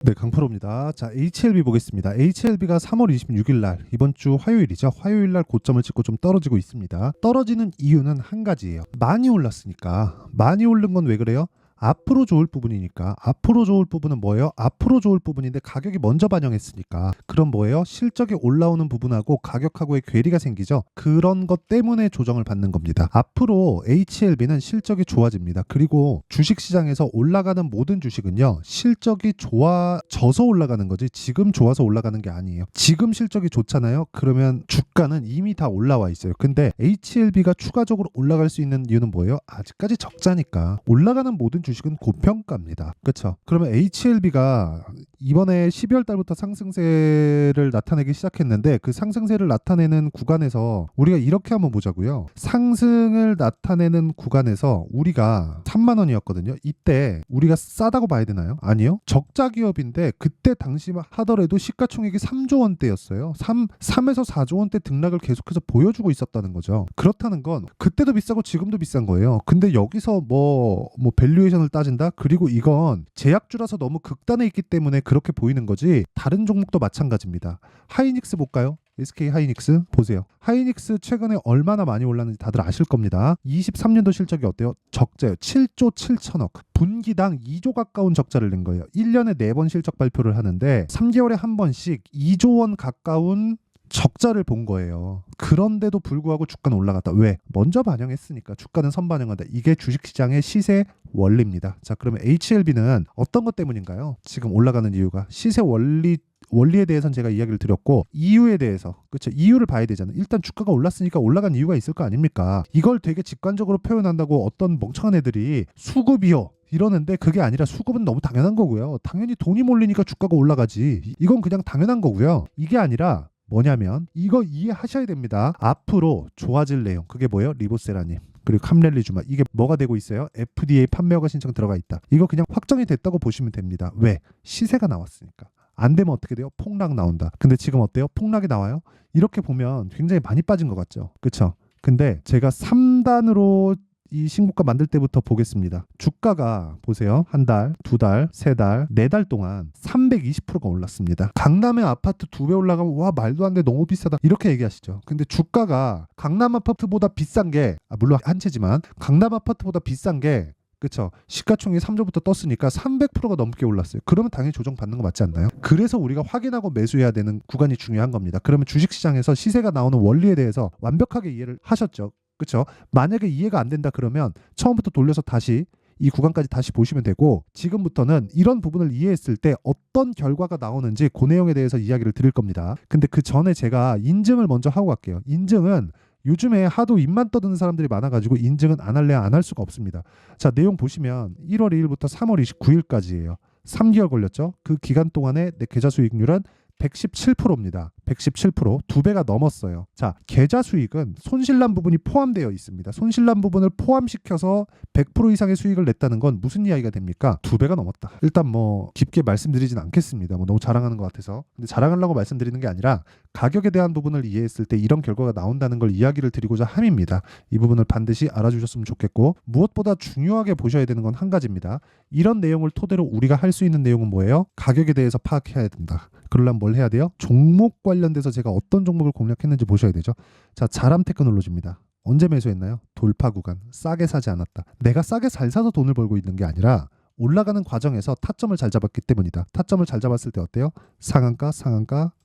네, 강프로입니다. 자, HLB 보겠습니다. HLB가 3월 26일 날, 이번 주 화요일이죠. 화요일 날 고점을 찍고 좀 떨어지고 있습니다. 떨어지는 이유는 한 가지예요. 많이 올랐으니까. 많이 오른 건 왜 그래요? 앞으로 좋을 부분이니까. 앞으로 좋을 부분은 뭐예요? 앞으로 좋을 부분인데 가격이 먼저 반영했으니까. 그럼 뭐예요? 실적이 올라오는 부분하고 가격하고의 괴리가 생기죠. 그런 것 때문에 조정을 받는 겁니다. 앞으로 HLB는 실적이 좋아집니다. 그리고 주식시장에서 올라가는 모든 주식은요, 실적이 좋아져서 올라가는 거지 지금 좋아서 올라가는 게 아니에요. 지금 실적이 좋잖아요. 그러면 주가는 이미 다 올라와 있어요. 근데 HLB가 추가적으로 올라갈 수 있는 이유는 뭐예요? 아직까지 적자니까. 올라가는 모든 주식은 고평가입니다. 그렇죠? 그러면 HLB가 이번에 12월 달부터 상승세를 나타내기 시작했는데, 그 상승세를 나타내는 구간에서 우리가 이렇게 한번 보자고요. 상승을 나타내는 구간에서 우리가 3만 원이었거든요. 이때 우리가 싸다고 봐야 되나요? 아니요. 적자 기업인데 그때 당시 하더라도 시가총액이 3조 원대였어요. 3에서 4조 원대 등락을 계속해서 보여주고 있었다는 거죠. 그렇다는 건 그때도 비싸고 지금도 비싼 거예요. 근데 여기서 뭐 밸류에이션을 따진다? 그리고 이건 제약주라서 너무 극단에 있기 때문에 그렇게 보이는 거지, 다른 종목도 마찬가지입니다. 하이닉스 볼까요? SK 하이닉스 보세요. 하이닉스 최근에 얼마나 많이 올랐는지 다들 아실 겁니다. 23년도 실적이 어때요? 적자요. 7조 7천억. 분기당 2조 가까운 적자를 낸 거예요. 1년에 4번 실적 발표를 하는데 3개월에 한 번씩 2조 원 가까운 적자를 본 거예요. 그런데도 불구하고 주가는 올라갔다. 왜? 먼저 반영했으니까 주가는 선반영한다. 이게 주식시장의 시세 원리입니다. 자, 그러면 HLB는 어떤 것 때문인가요? 지금 올라가는 이유가 시세 원리에 대해서는 제가 이야기를 드렸고, 이유에 대해서, 그렇죠? 이유를 봐야 되잖아요. 일단 주가가 올랐으니까 올라간 이유가 있을 거 아닙니까? 이걸 되게 직관적으로 표현한다고 어떤 멍청한 애들이 수급이요 이러는데, 그게 아니라 수급은 너무 당연한 거고요. 당연히 돈이 몰리니까 주가가 올라가지. 이건 그냥 당연한 거고요. 이게 아니라 뭐냐면 이거 이해하셔야 됩니다. 앞으로 좋아질 내용, 그게 뭐예요? 리보세라님 그리고 캄렐리주마, 이게 뭐가 되고 있어요? FDA 판매 허가 신청 들어가 있다. 이거 그냥 확정이 됐다고 보시면 됩니다. 왜? 시세가 나왔으니까. 안 되면 어떻게 돼요? 폭락 나온다. 근데 지금 어때요? 폭락이 나와요? 이렇게 보면 굉장히 많이 빠진 것 같죠? 그쵸? 근데 제가 3단으로 이 신고가 만들 때부터 보겠습니다. 주가가 보세요. 한 달, 두 달, 세 달, 네 달 동안 320%가 올랐습니다. 강남의 아파트 2배 올라가면 와 말도 안 돼, 너무 비싸다 이렇게 얘기하시죠. 근데 주가가 강남 아파트보다 비싼 게, 물론 한 채지만 강남 아파트보다 비싼 게, 그쵸? 시가총액이 3조부터 떴으니까 300%가 넘게 올랐어요. 그러면 당연히 조정받는 거 맞지 않나요? 그래서 우리가 확인하고 매수해야 되는 구간이 중요한 겁니다. 그러면 주식시장에서 시세가 나오는 원리에 대해서 완벽하게 이해를 하셨죠? 그렇죠? 만약에 이해가 안 된다 그러면 처음부터 돌려서 다시 이 구간까지 다시 보시면 되고, 지금부터는 이런 부분을 이해했을 때 어떤 결과가 나오는지 그 내용에 대해서 이야기를 드릴 겁니다. 근데 그 전에 제가 인증을 먼저 하고 갈게요. 인증은 요즘에 하도 입만 떠드는 사람들이 많아가지고 인증은 안 할래야 안 할 수가 없습니다. 자, 내용 보시면 1월 2일부터 3월 29일까지예요. 3개월 걸렸죠? 그 기간 동안에 내 계좌 수익률은 117%입니다. 117%, 2배가 넘었어요. 자, 계좌 수익은 손실난 부분이 포함되어 있습니다. 손실난 부분을 포함시켜서 100% 이상의 수익을 냈다는 건 무슨 이야기가 됩니까? 2배가 넘었다. 일단 뭐 깊게 말씀드리진 않겠습니다. 뭐 너무 자랑하는 것 같아서. 근데 자랑하려고 말씀드리는 게 아니라 가격에 대한 부분을 이해했을 때 이런 결과가 나온다는 걸 이야기를 드리고자 함입니다. 이 부분을 반드시 알아주셨으면 좋겠고, 무엇보다 중요하게 보셔야 되는 건 한 가지입니다. 이런 내용을 토대로 우리가 할 수 있는 내용은 뭐예요? 가격에 대해서 파악해야 된다. 그러려면 뭘 해야 돼요? 종목 관련돼서 제가 어떤 종목을 공략했는지 보셔야 되죠. 자, 자람 테크놀로지입니다. 언제 매수했나요? 돌파 구간. 싸게 사지 않았다. 내가 싸게 잘 사서 돈을 벌고 있는 게 아니라 올라가는 과정에서 타점을 잘 잡았기 때문이다. 타점을 잘 잡았을 때 어때요? 상한가,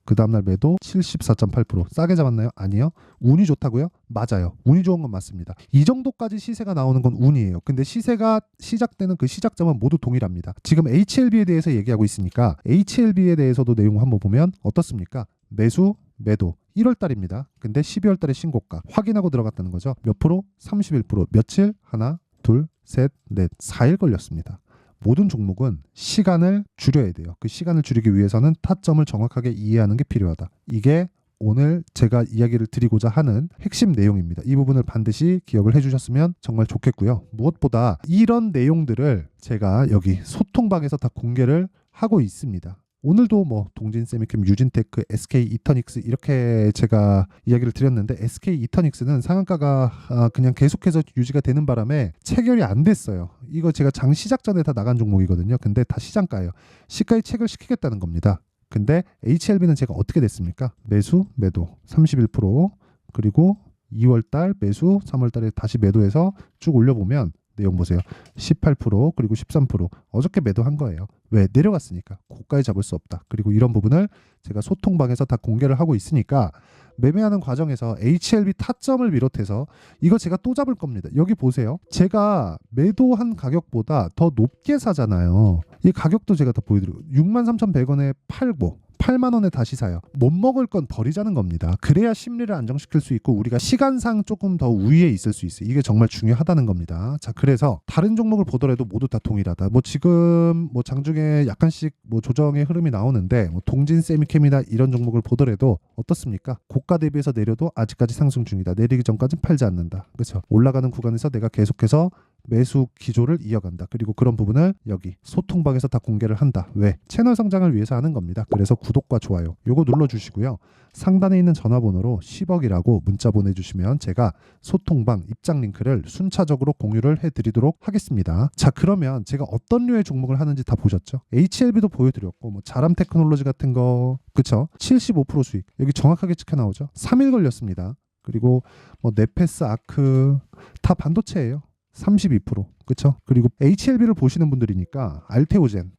그 다음날 매도 74.8%. 싸게 잡았나요? 아니요. 운이 좋다고요? 맞아요. 운이 좋은 건 맞습니다. 이 정도까지 시세가 나오는 건 운이에요. 근데 시세가 시작되는 그 시작점은 모두 동일합니다. 지금 HLB에 대해서 얘기하고 있으니까 HLB에 대해서도 내용 한번 보면 어떻습니까? 매수, 매도 1월 달입니다. 근데 12월 달에 신고가 확인하고 들어갔다는 거죠. 몇 프로? 31%. 며칠? 하나, 둘, 셋, 넷, 4일 걸렸습니다. 모든 종목은 시간을 줄여야 돼요. 그 시간을 줄이기 위해서는 타점을 정확하게 이해하는 게 필요하다. 이게 오늘 제가 이야기를 드리고자 하는 핵심 내용입니다. 이 부분을 반드시 기억을 해주셨으면 정말 좋겠고요. 무엇보다 이런 내용들을 제가 여기 소통방에서 다 공개를 하고 있습니다. 오늘도 뭐 동진 세미캠, 유진테크, SK 이터닉스 이렇게 제가 이야기를 드렸는데 SK 이터닉스는 상한가가 그냥 계속해서 유지가 되는 바람에 체결이 안 됐어요. 이거 제가 장 시작 전에 다 나간 종목이거든요. 근데 다 시장가예요. 시가에 체결시키겠다는 겁니다. 근데 HLB는 제가 어떻게 됐습니까? 매수, 매도 31%, 그리고 2월달 매수, 3월달에 다시 매도해서 쭉 올려보면 내용 보세요. 18% 그리고 13% 어저께 매도한 거예요. 왜? 내려갔으니까. 고가에 잡을 수 없다. 그리고 이런 부분을 제가 소통방에서 다 공개를 하고 있으니까 매매하는 과정에서 HLB 타점을 비롯해서 이거 제가 또 잡을 겁니다. 여기 보세요. 제가 매도한 가격보다 더 높게 사잖아요. 이 가격도 제가 더 보여드리고 63,100원에 팔고 8만 원에 다시 사요. 못 먹을 건 버리자는 겁니다. 그래야 심리를 안정시킬 수 있고 우리가 시간상 조금 더 우위에 있을 수 있어요. 이게 정말 중요하다는 겁니다. 자, 그래서 다른 종목을 보더라도 모두 다 동일하다. 뭐 지금 뭐 장중에 약간씩 뭐 조정의 흐름이 나오는데 뭐 동진 세미캠이나 이런 종목을 보더라도 어떻습니까? 고가 대비해서 내려도 아직까지 상승 중이다. 내리기 전까지 팔지 않는다. 그렇죠? 올라가는 구간에서 내가 계속해서 매수 기조를 이어간다. 그리고 그런 부분을 여기 소통방에서 다 공개를 한다. 왜? 채널 성장을 위해서 하는 겁니다. 그래서 구독과 좋아요 요거 눌러주시고요. 상단에 있는 전화번호로 10억이라고 문자 보내주시면 제가 소통방 입장 링크를 순차적으로 공유를 해드리도록 하겠습니다. 자, 그러면 제가 어떤 류의 종목을 하는지 다 보셨죠? HLB도 보여드렸고 뭐 자람 테크놀로지 같은 거 그쵸? 75% 수익 여기 정확하게 찍혀 나오죠? 3일 걸렸습니다. 그리고 뭐 네페스 아크 다 반도체예요. 32% 그쵸? 그리고 HLB를 보시는 분들이니까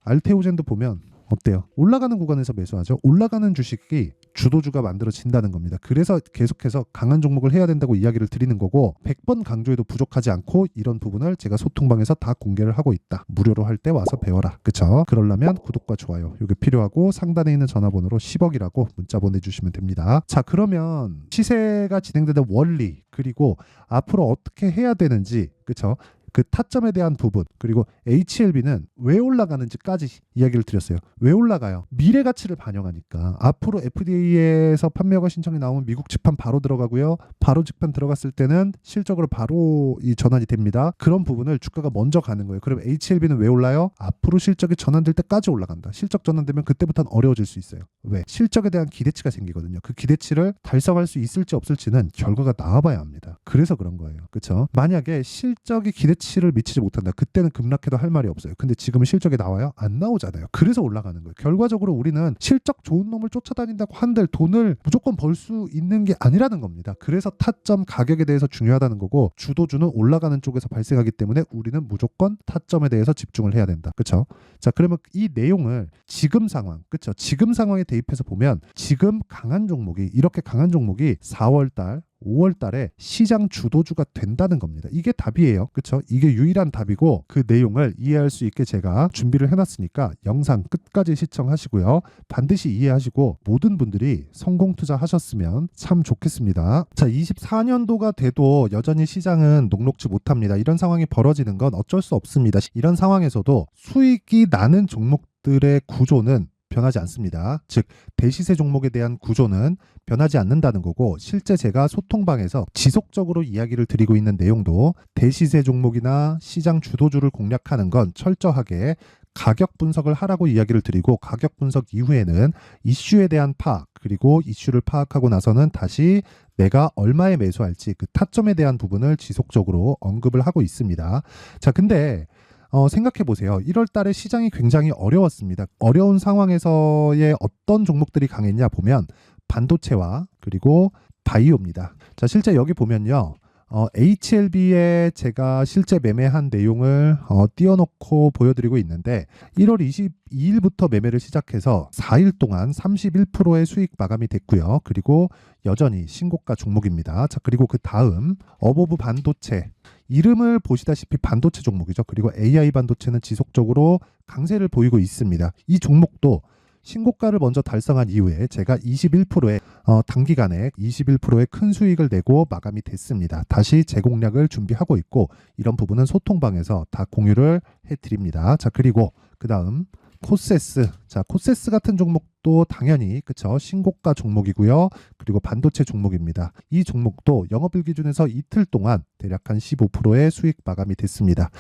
알테오젠도 보면 어때요? 올라가는 구간에서 매수하죠. 올라가는 주식이 주도주가 만들어진다는 겁니다. 그래서 계속해서 강한 종목을 해야 된다고 이야기를 드리는 거고 100번 강조해도 부족하지 않고 이런 부분을 제가 소통방에서 다 공개를 하고 있다. 무료로 할 때 와서 배워라. 그쵸? 그러려면 구독과 좋아요 이게 필요하고 상단에 있는 전화번호로 10억이라고 문자 보내주시면 됩니다. 자, 그러면 시세가 진행되는 원리 그리고 앞으로 어떻게 해야 되는지 그쵸? 그 타점에 대한 부분 그리고 HLB는 왜 올라가는지까지 이야기를 드렸어요. 왜 올라가요? 미래 가치를 반영하니까 앞으로 FDA에서 판매 허가 신청이 나오면 미국 직판 바로 들어가고요. 바로 직판 들어갔을 때는 실적으로 바로 이 전환이 됩니다. 그런 부분을 주가가 먼저 가는 거예요. 그럼 HLB는 왜 올라요? 앞으로 실적이 전환될 때까지 올라간다. 실적 전환되면 그때부터는 어려워질 수 있어요. 왜? 실적에 대한 기대치가 생기거든요. 그 기대치를 달성할 수 있을지 없을지는 결과가 나와봐야 합니다. 그래서 그런 거예요. 그렇죠? 만약에 실적이 기대치를 미치지 못한다. 그때는 급락해도 할 말이 없어요. 근데 지금은 실적이 나와요? 안 나오잖아요. 그래서 올라가는 거예요. 결과적으로 우리는 실적 좋은 놈을 쫓아다닌다고 한들 돈을 무조건 벌 수 있는 게 아니라는 겁니다. 그래서 타점 가격에 대해서 중요하다는 거고 주도주는 올라가는 쪽에서 발생하기 때문에 우리는 무조건 타점에 대해서 집중을 해야 된다. 그렇죠? 자, 그러면 이 내용을 지금 상황, 그렇죠? 지금 상황에 대입해서 보면 지금 강한 종목이 이렇게 강한 종목이 4월달 5월 달에 시장 주도주가 된다는 겁니다. 이게 답이에요. 그렇죠? 이게 유일한 답이고 그 내용을 이해할 수 있게 제가 준비를 해놨으니까 영상 끝까지 시청하시고요. 반드시 이해하시고 모든 분들이 성공 투자하셨으면 참 좋겠습니다. 자, 24년도가 돼도 여전히 시장은 녹록지 못합니다. 이런 상황이 벌어지는 건 어쩔 수 없습니다. 이런 상황에서도 수익이 나는 종목들의 구조는 변하지 않습니다. 즉 대시세 종목에 대한 구조는 변하지 않는다는 거고 실제 제가 소통방에서 지속적으로 이야기를 드리고 있는 내용도 대시세 종목이나 시장 주도주를 공략하는 건 철저하게 가격 분석을 하라고 이야기를 드리고 가격 분석 이후에는 이슈에 대한 파악 그리고 이슈를 파악하고 나서는 다시 내가 얼마에 매수할지 그 타점에 대한 부분을 지속적으로 언급을 하고 있습니다. 자, 근데 생각해 보세요. 1월 달에 시장이 굉장히 어려웠습니다. 어려운 상황에서의 어떤 종목들이 강했냐 보면 반도체와 그리고 바이오입니다. 자, 실제 여기 보면요. HLB에 제가 실제 매매한 내용을 띄워놓고 보여드리고 있는데 1월 22일부터 매매를 시작해서 4일 동안 31%의 수익 마감이 됐고요. 그리고 여전히 신고가 종목입니다. 자, 그리고 그 다음 어보브 반도체 이름을 보시다시피 반도체 종목이죠. 그리고 AI 반도체는 지속적으로 강세를 보이고 있습니다. 이 종목도 신고가를 먼저 달성한 이후에 제가 21%의 단기간에 21%의 큰 수익을 내고 마감이 됐습니다. 다시 재공략을 준비하고 있고 이런 부분은 소통방에서 다 공유를 해드립니다. 자, 그리고 그 다음 코세스. 자, 코세스 같은 종목 종목도 당연히 그쵸 신고가 종목이고요. 그리고 반도체 종목입니다. 이 종목도 영업일 기준에서 이틀 동안 대략 한 15%의 수익 마감이 됐습니다.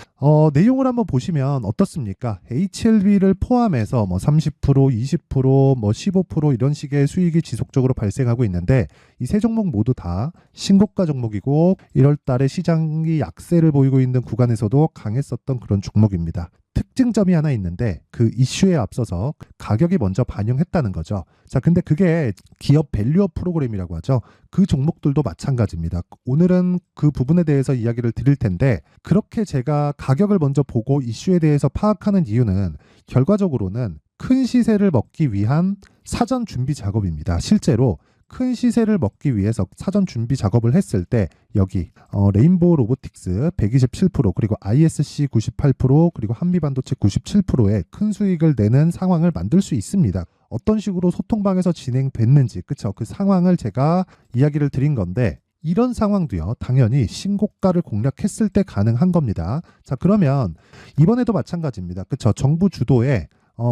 내용을 한번 보시면 어떻습니까? HLB를 포함해서 뭐 30%, 20%, 뭐 15% 이런 식의 수익이 지속적으로 발생하고 있는데 이 세 종목 모두 다 신고가 종목이고 1월 달에 시장이 약세를 보이고 있는 구간에서도 강했었던 그런 종목입니다. 특징점이 하나 있는데 그 이슈에 앞서서 가격이 먼저 반영했다는 거죠. 자, 근데 그게 기업 밸류업 프로그램이라고 하죠. 그 종목들도 마찬가지입니다. 오늘은 그 부분에 대해서 이야기를 드릴 텐데 그렇게 제가 가격을 먼저 보고 이슈에 대해서 파악하는 이유는 결과적으로는 큰 시세를 먹기 위한 사전 준비 작업입니다. 실제로 큰 시세를 먹기 위해서 사전 준비 작업을 했을 때 여기 레인보우 로보틱스 127% 그리고 ISC 98% 그리고 한미반도체 97%의 큰 수익을 내는 상황을 만들 수 있습니다. 어떤 식으로 소통방에서 진행됐는지 그쵸 그 상황을 제가 이야기를 드린 건데 이런 상황도요 당연히 신고가를 공략했을 때 가능한 겁니다. 자 그러면 이번에도 마찬가지입니다. 그쵸 정부 주도의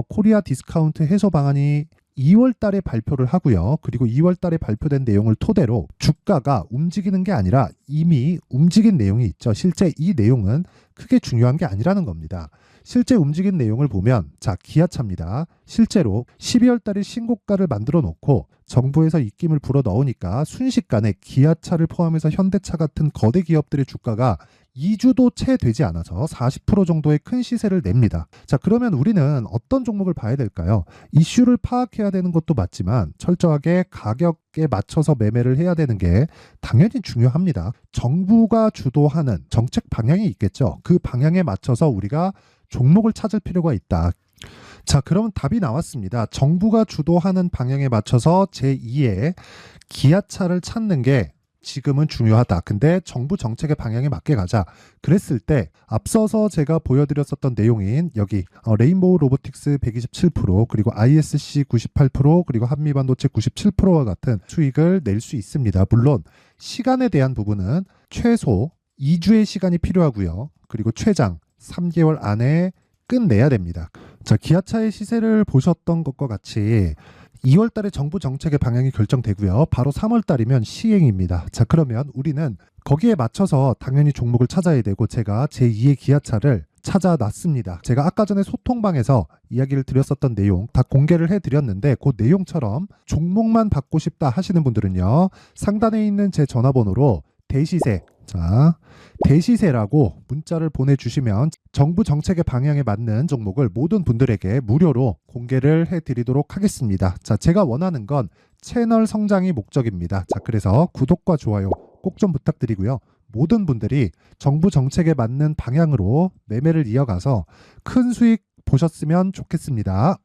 코리아 디스카운트 해소 방안이 2월 달에 발표를 하고요. 그리고 2월 달에 발표된 내용을 토대로 주가가 움직이는 게 아니라 이미 움직인 내용이 있죠. 실제 이 내용은 크게 중요한 게 아니라는 겁니다. 실제 움직인 내용을 보면 자 기아차입니다. 실제로 12월 달에 신고가를 만들어 놓고 정부에서 입김을 불어 넣으니까 순식간에 기아차를 포함해서 현대차 같은 거대 기업들의 주가가 2주도 채 되지 않아서 40% 정도의 큰 시세를 냅니다. 자, 그러면 우리는 어떤 종목을 봐야 될까요? 이슈를 파악해야 되는 것도 맞지만 철저하게 가격에 맞춰서 매매를 해야 되는 게 당연히 중요합니다. 정부가 주도하는 정책 방향이 있겠죠. 그 방향에 맞춰서 우리가 종목을 찾을 필요가 있다. 자, 그러면 답이 나왔습니다. 정부가 주도하는 방향에 맞춰서 제2의 기아차를 찾는 게 지금은 중요하다. 근데 정부 정책의 방향에 맞게 가자. 그랬을 때 앞서서 제가 보여드렸었던 내용인 여기 레인보우 로보틱스 127% 그리고 ISC 98% 그리고 한미반도체 97%와 같은 수익을 낼 수 있습니다. 물론 시간에 대한 부분은 최소 2주의 시간이 필요하고요. 그리고 최장 3개월 안에 끝내야 됩니다. 자, 기아차의 시세를 보셨던 것과 같이 2월 달에 정부 정책의 방향이 결정되고요. 바로 3월 달이면 시행입니다. 자, 그러면 우리는 거기에 맞춰서 당연히 종목을 찾아야 되고 제가 제2의 기아차를 찾아놨습니다. 제가 아까 전에 소통방에서 이야기를 드렸었던 내용 다 공개를 해드렸는데 그 내용처럼 종목만 받고 싶다 하시는 분들은요. 상단에 있는 제 전화번호로 대시세 자 대시세라고 문자를 보내주시면 정부 정책의 방향에 맞는 종목을 모든 분들에게 무료로 공개를 해드리도록 하겠습니다. 자, 제가 원하는 건 채널 성장이 목적입니다. 자, 그래서 구독과 좋아요 꼭 좀 부탁드리고요. 모든 분들이 정부 정책에 맞는 방향으로 매매를 이어가서 큰 수익 보셨으면 좋겠습니다.